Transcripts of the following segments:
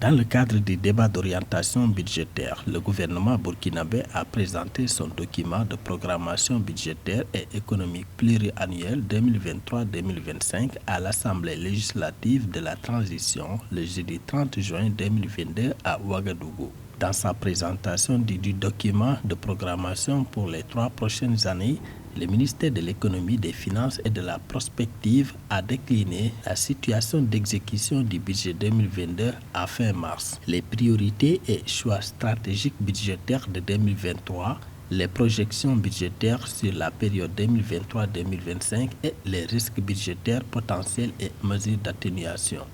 Dans le cadre du débat d'orientation budgétaire, le gouvernement burkinabé a présenté son document de programmation budgétaire et économique pluriannuelle 2023-2025 à l'Assemblée législative de la transition le jeudi 30 juin 2022 à Ouagadougou. Dans sa présentation du document de programmation pour les 3 prochaines années, le ministère de l'Économie, des Finances et de la Prospective a décliné la situation d'exécution du budget 2022 à fin mars, les priorités et choix stratégiques budgétaires de 2023, les projections budgétaires sur la période 2023-2025 et les risques budgétaires potentiels et mesures d'atténuation.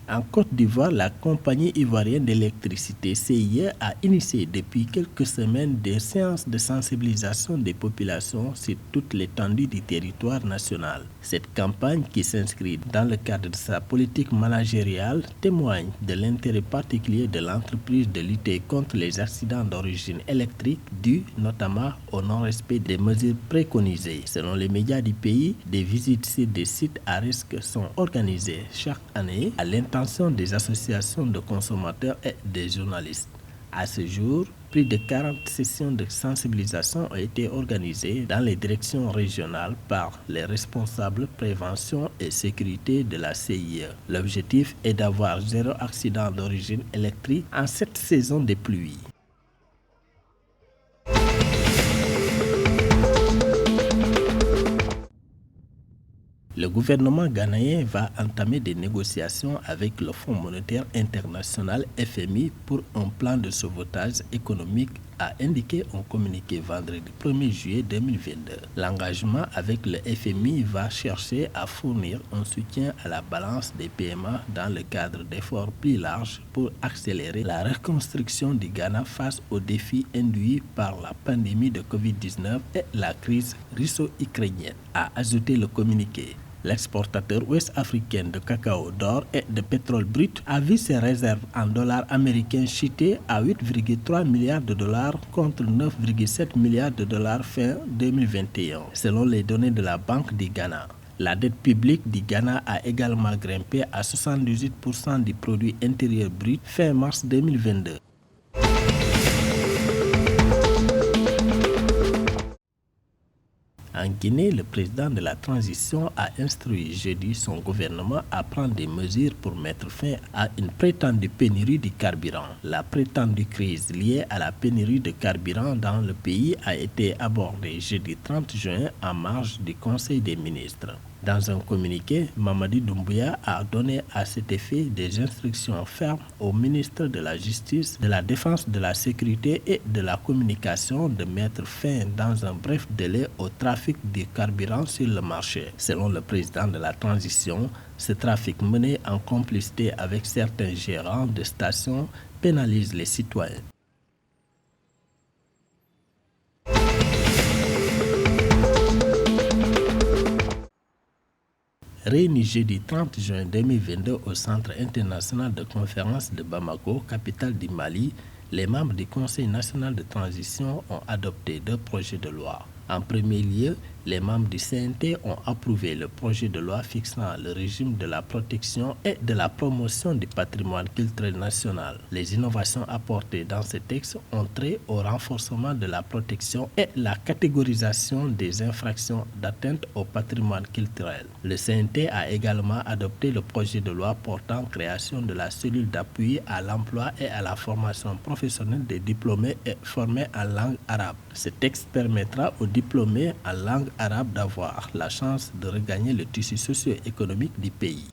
En Côte d'Ivoire, la compagnie ivoirienne d'électricité CIE a initié depuis quelques semaines des séances de sensibilisation des populations sur toute l'étendue du territoire national. Cette campagne, qui s'inscrit dans le cadre de sa politique managériale, témoigne de l'intérêt particulier de l'entreprise de lutter contre les accidents d'origine électrique dus notamment au non-respect des mesures préconisées. Selon les médias du pays, des visites sur des sites à risque sont organisées chaque année à l'intention des associations de consommateurs et des journalistes. À ce jour, plus de 40 sessions de sensibilisation ont été organisées dans les directions régionales par les responsables prévention et sécurité de la CIE. L'objectif est d'avoir 0 accident d'origine électrique en cette saison des pluies. Le gouvernement ghanéen va entamer des négociations avec le Fonds monétaire international FMI pour un plan de sauvetage économique, a indiqué un communiqué vendredi 1er juillet 2022. L'engagement avec le FMI va chercher à fournir un soutien à la balance des paiements dans le cadre d'efforts plus larges pour accélérer la reconstruction du Ghana face aux défis induits par la pandémie de Covid-19 et la crise russo-ukrainienne, a ajouté le communiqué. L'exportateur ouest-africain de cacao, d'or et de pétrole brut a vu ses réserves en dollars américains chuter à 8,3 milliards de dollars contre 9,7 milliards de dollars fin 2021, selon les données de la Banque du Ghana. La dette publique du Ghana a également grimpé à 78% du produit intérieur brut fin mars 2022. En Guinée, le président de la transition a instruit jeudi son gouvernement à prendre des mesures pour mettre fin à une prétendue pénurie de carburant. La prétendue crise liée à la pénurie de carburant dans le pays a été abordée jeudi 30 juin en marge du Conseil des ministres. Dans un communiqué, Mamadi Doumbouya a donné à cet effet des instructions fermes au ministre de la Justice, de la Défense, de la Sécurité et de la Communication de mettre fin dans un bref délai au trafic de carburant sur le marché. Selon le président de la transition, ce trafic mené en complicité avec certains gérants de stations pénalise les citoyens. Réunis jeudi 30 juin 2022 au Centre international de conférence de Bamako, capitale du Mali, les membres du Conseil national de transition ont adopté 2 projets de loi. En premier lieu, les membres du CNT ont approuvé le projet de loi fixant le régime de la protection et de la promotion du patrimoine culturel national. Les innovations apportées dans ce texte ont trait au renforcement de la protection et la catégorisation des infractions d'atteinte au patrimoine culturel. Le CNT a également adopté le projet de loi portant création de la cellule d'appui à l'emploi et à la formation professionnelle des diplômés et formés en langue arabe. Ce texte permettra aux diplômés en langue arabe d'avoir la chance de regagner le tissu socio-économique du pays.